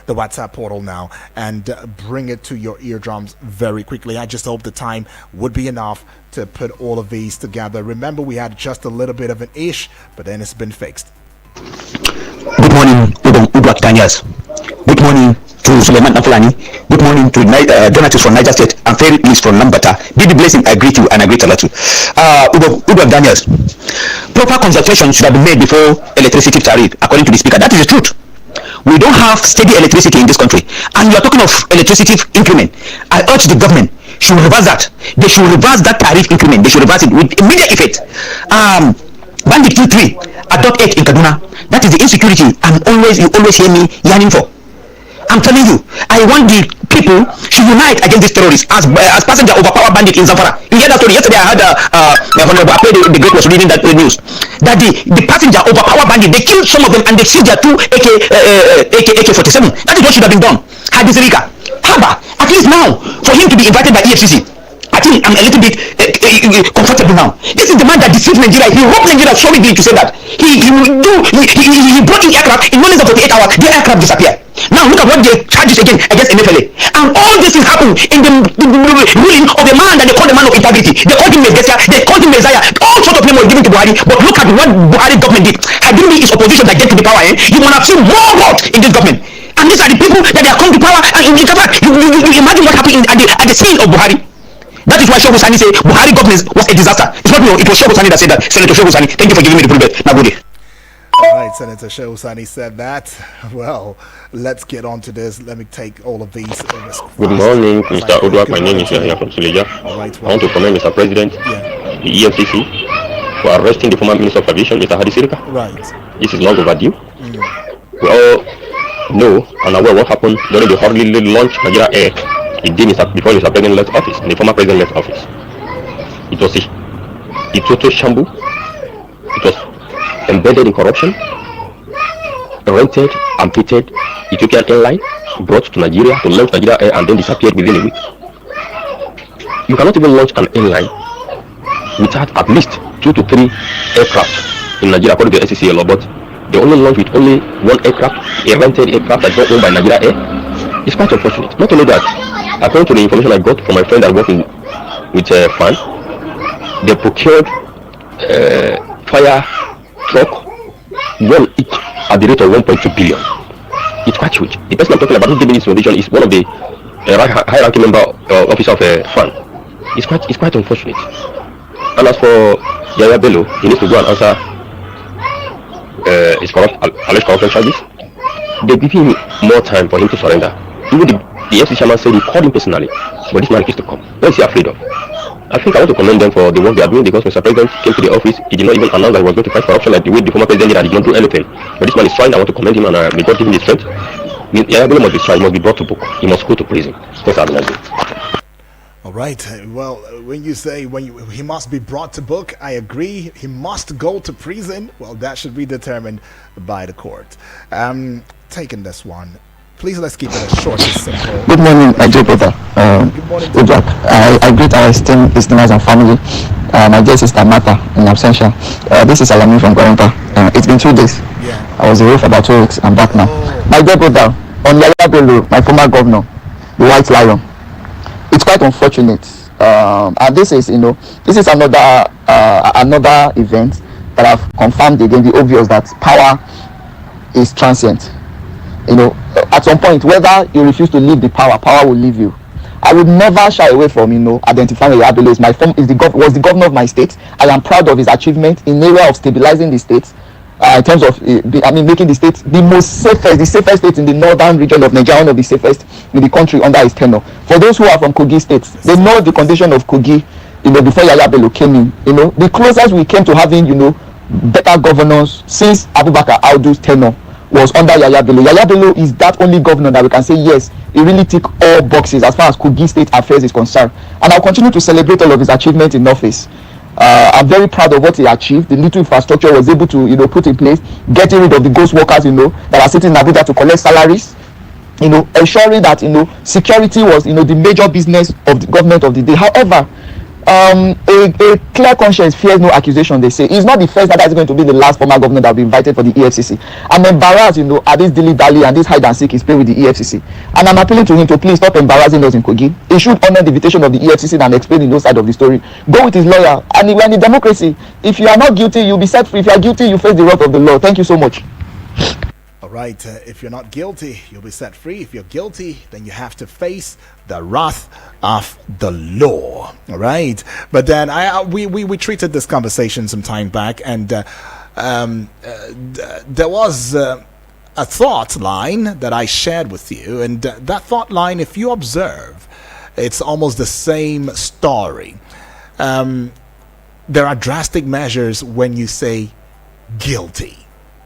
S1: WhatsApp portal now and bring it to your eardrums very quickly. I just hope the time would be enough to put all of these together. Remember, we had just a little bit of an ish, but then it's been fixed.
S8: Good morning, Udwak Daniels. Good morning to Suleiman Afulani. Good morning to Donatus from Niger State and Ferry East from Lambata. Bibi Blessing, I greet you and I greet Alatu. Udwak Daniels. Proper consultation should have been made before electricity tariff, according to the speaker. That is the truth. We don't have steady electricity in this country, and you are talking of electricity increment. I urge the government should reverse that. They should reverse that tariff increment. They should reverse it with immediate effect. Bandit Q3 adopt 8 in Kaduna. That is the insecurity you always hear me yearning for. I'm telling you, I want the people should unite against these terrorists as passenger overpower bandit in Zamfara. You hear that story? Yesterday I heard Honorable Ape the Great was reading that news. That the passenger overpower bandit, they killed some of them and they seized their 2 AK-47. That is what should have been done. Hadizirika, Haba, at least now, for him to be invited by EFCC, I think I'm a little bit comfortable now. This is the man that deceived Nigeria. He robbed Nigeria solidly to say that. He brought in aircraft in no less than 48 hours. The aircraft disappeared. Now look at what they charges again against Emefiele. And all this is happening in the ruling of a man that they call the man of integrity. They called him Messiah. They called him Messiah. All sorts of names were given to Buhari. But look at what Buhari government did. Had it been his opposition that get to the power, you would have seen more rot in this government. And these are the people that they have come to power. And in fact, you imagine what happened at the scene of Buhari. That is why Shehu Sani said Buhari government was a disaster. It's not me, it was Shehu Sani that said that. Senator Shehu Sani, thank you for giving me the privilege. Now good day.
S1: All right, Senator Shosani said that. Well, let's get on to this. Let me take all of these.
S9: Good morning, Mr. Odwak. My name is Yahya from Suleja. I want to commend Mr. President, the EFCC, for arresting the former Minister of Aviation, Mr. Hadi Sirika.
S1: Right.
S9: This is long overdue. We all know and aware what happened during the hurriedly launched Nigeria Air before Mr. President left office, the former president left office. It was a total shambles. It was embedded in corruption, rented and paid Ethiopian airline, brought to Nigeria to launch Nigeria Air and then disappeared within a week. You cannot even launch an airline without at least 2 to 3 aircraft in Nigeria according to the SCCA law, but they only launch with only 1 aircraft, a rented aircraft that's not owned by Nigeria Air. It's quite unfortunate. Not only that, according to the information I got from my friend that working with FAN, they procured fire truck, one each at the rate of 1.2 billion. It's quite huge. The person I'm talking about who gave me this information is one of the high-ranking member officer of FAN. It's quite unfortunate. And as for Yahya Bello, he needs to go and answer his alleged corruption charges. They give him more time for him to surrender. Even the FC chairman said he called him personally, but this man refused to come. What is he afraid of? I think I want to commend them for the work they are doing, because Mr. President came to the office, he did not even announce that he was going to fight corruption like the way the former president did. He did not do anything. But this man is trying. I want to commend him, and may God give him the strength. Yahya Bello must be tried, he must be brought to book, he must go to prison. Thanks, Abdulaziz.
S1: All right. Well, when you say he must be brought to book, I agree. He must go to prison. Well, that should be determined by the court. Taking this one. Please, let's keep it as short as simple.
S10: Good morning, my dear brother.
S1: Good morning.
S10: I greet our esteemed listeners and family. My dear sister Martha in absentia. This is Alami from Guarimpa. It's been 2 days.
S1: Yeah.
S10: I was away for about 2 weeks. I'm back now. My dear brother, on Yahya Bello, my former governor, the White Lion. It's quite unfortunate, and this is another event that have confirmed again the obvious that power is transient. At some point, whether you refuse to leave the power will leave you. I would never shy away from identifying Yahya Bello was the governor of my state. I am proud of his achievement in the area of stabilizing the state. In terms of making the state the safest state in the northern region of Nigeria, one of the safest in the country under his tenure. For those who are from Kogi State, they know the condition of Kogi, before Yahya Bello came in. The closest we came to having, better governance since Abubakar Audu's tenure was under Yahya Bello. Yahya Bello is that only governor that we can say, yes, he really tick all boxes as far as Kogi State affairs is concerned. And I'll continue to celebrate all of his achievements in office. I'm very proud of what he achieved. The little infrastructure was able to, put in place, getting rid of the ghost workers, that are sitting in Abuja to collect salaries, ensuring that, security was, the major business of the government of the day. However, a clear conscience fears no accusation, they say. It's not the first, that is going to be the last former governor that will be invited for the EFCC. I'm embarrassed, at this dilly-dally and this hide and seek is played with the EFCC. And I'm appealing to him to please stop embarrassing us in Kogi. He should honor the invitation of the EFCC and explain the no side of the story. Go with his lawyer. And we're in democracy. If you are not guilty, you'll be set free. If you are guilty, you face the wrath of the law. Thank you so much.
S1: All right, if you're not guilty, you'll be set free. If you're guilty, then you have to face the wrath of the law. All right, but then we treated this conversation some time back, and there was a thought line that I shared with you, and that thought line, if you observe, it's almost the same story. There are drastic measures when you say guilty.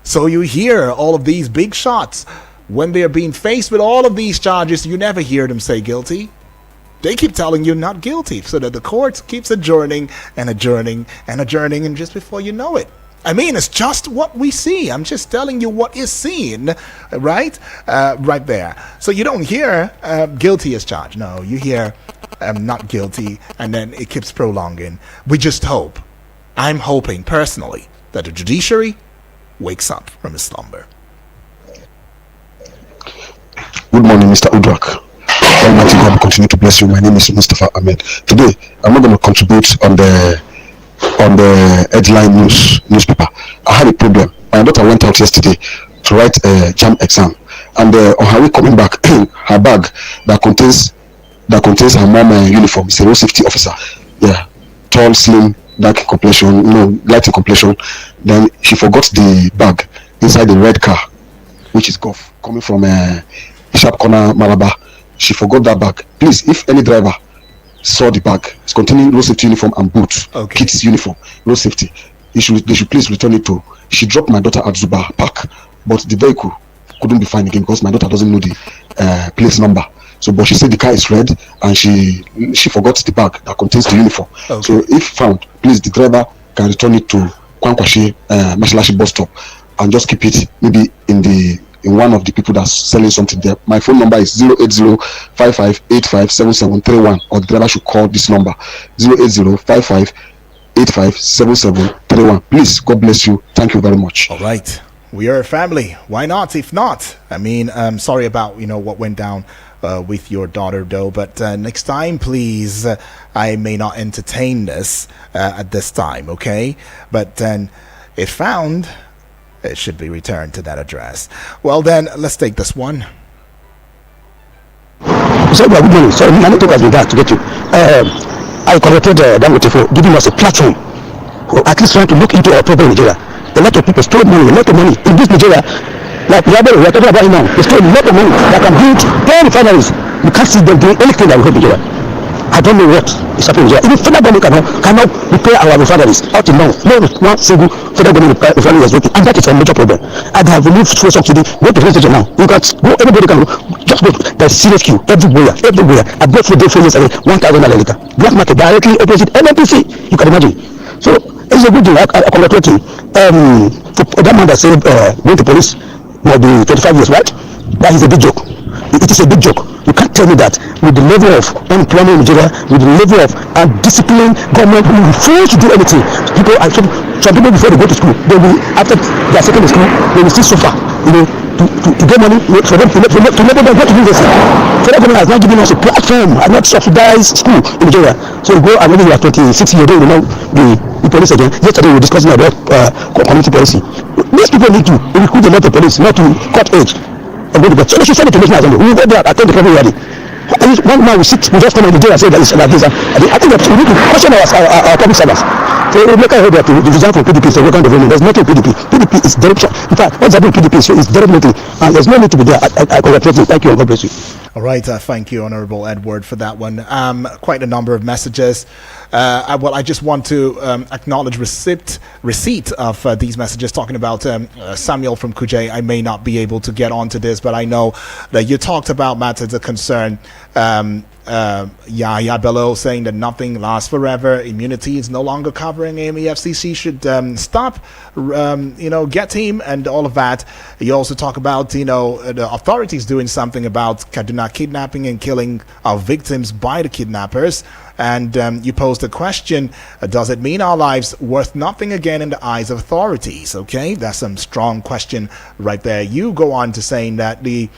S1: So you hear all of these big shots. When they're being faced with all of these charges, you never hear them say guilty. They keep telling you not guilty, so that the court keeps adjourning and adjourning and adjourning, and just before you know it. I mean, it's just what we see. I'm just telling you what is seen, right? Right there. So you don't hear guilty as charged. No, you hear not guilty, and then it keeps prolonging. We just hope, I'm hoping personally, that the judiciary wakes up from his slumber.
S11: Good morning, Mr. Udrak. Almighty God will continue to bless you. My name is Mustafa Ahmed. Today, I'm not going to contribute on the headline newspaper. I had a problem. My daughter went out yesterday to write a JAMB exam, and on her way coming back, her bag that contains her mom uniform is a road safety officer. Yeah, tall, slim, dark complexion, light in complexion. Then she forgot the bag inside the red car, which is Golf, coming from Sharp Corner, Malabar. She forgot that bag. Please, if any driver saw the bag, it's containing road safety uniform and boots, kids uniform, road safety, they should please return it to. She dropped my daughter at Zuba Park, but the vehicle couldn't be found again because my daughter doesn't know the plate number. So, but she said the car is red and she forgot the bag that contains the uniform. So, if found, please the driver can return it to Kwankwashi Mashalashi bus stop and just keep it maybe in one of the people that's selling something there. My phone number is 08055857731, or the driver should call this number 08055857731. Please, God bless you. Thank you very much.
S1: All right, we are a family. Why not? If not, I mean, I'm sorry about what went down with your daughter though, but next time please, I may not entertain this at this time, okay? But then if found, it should be returned to that address. Well then, let's take this one.
S8: So good morning. Sorry, I need to go back to get you. I congratulate Dangote for giving us a platform, or at least trying to look into our problem in Nigeria. A lot of people stole money, a lot of money in this Nigeria. Like we are talking about it now, they stole a lot of money that can build 10 refineries. You can't see them doing anything that will help Nigeria. I don't know what is happening here. Even federal government cannot repair our refineries. Out in now, no one single federal government refinery is working, and that is a major problem. And they have removed fuel subsidy. Go to the station now. You can go, everybody can just go. There's serious queue everywhere. I bought for 4 years ago, 1,000 a litre. Black market directly opposite NNPC. You can imagine. So it's a good thing. I congratulate you. For that man that said going to police might be 25 years, right? That is a big joke. It is a big joke. You can't tell me that with the level of unemployment in Nigeria, with the level of undisciplined government who refuse to do anything. Some people before they go to school, they will, after their secondary school, they will still suffer, to get money, for them to enable them go to university. Federal government has not given us a platform, has not subsidized school in Nigeria. So you go and maybe you are 26 years old, you know, the police again. Yesterday we were discussing about community policy. These people need to recruit a lot of police, not to cut age. So they should send it to National Assembly. We will go there, attend the people already. One man will sit, we just come on the day and say that it's like this. I think that we need to question our public servants. So we make a head to resign from PDP, so we can't develop. There's nothing PDP. PDP is direction. In fact, what's happening PDP is development, and there's no need to be there. I congratulate you. Thank you and God bless you.
S1: All right, thank you, Honorable Edward, for that one. Quite a number of messages. I just want to acknowledge receipt of these messages talking about Samuel from Kuje. I may not be able to get onto this, but I know that you talked about matters of concern. Yahya Bello saying that nothing lasts forever. Immunity is no longer covering him. EFCC should stop, get him and all of that. You also talk about, the authorities doing something about Kaduna kidnapping and killing of victims by the kidnappers. And you posed a question, does it mean our lives worth nothing again in the eyes of authorities? Okay, that's some strong question right there. You go on to saying that the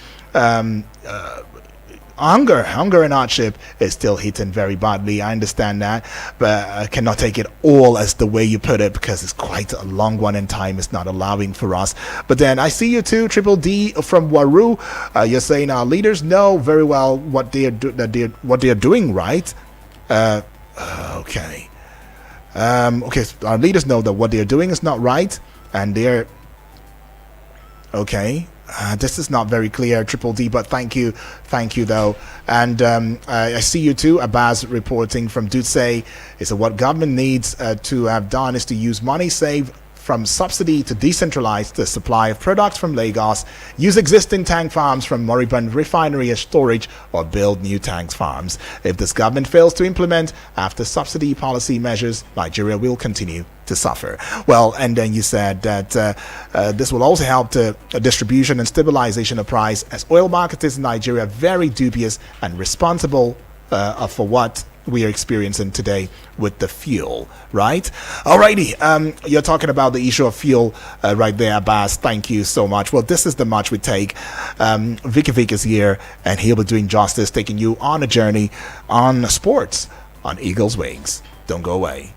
S1: hunger and hardship is still hitting very badly. I understand that, but I cannot take it all as the way you put it because it's quite a long one and time is not allowing for us. But then I see you too, Triple D from Waru. You're saying our leaders know very well what they are doing right. Okay. So our leaders know that what they're doing is not right, and they're okay. This is not very clear, Triple D, but thank you though. And I see you too, Abbas reporting from Dutse. So what government needs to have done is to use money saved from subsidy to decentralize the supply of products from Lagos, use existing tank farms from Moribund refinery as storage, or build new tank farms. If this government fails to implement after subsidy policy measures, Nigeria will continue to suffer. Well, and then you said that this will also help the distribution and stabilization of price, as oil marketers in Nigeria are very dubious and responsible for what we are experiencing today with the fuel, right? Alrighty, you're talking about the issue of fuel right there, Abbas. Thank you so much. Well, this is the March we take. Vicky Vic is here, and he'll be doing justice, taking you on a journey on sports on Eagles Wings. Don't go away.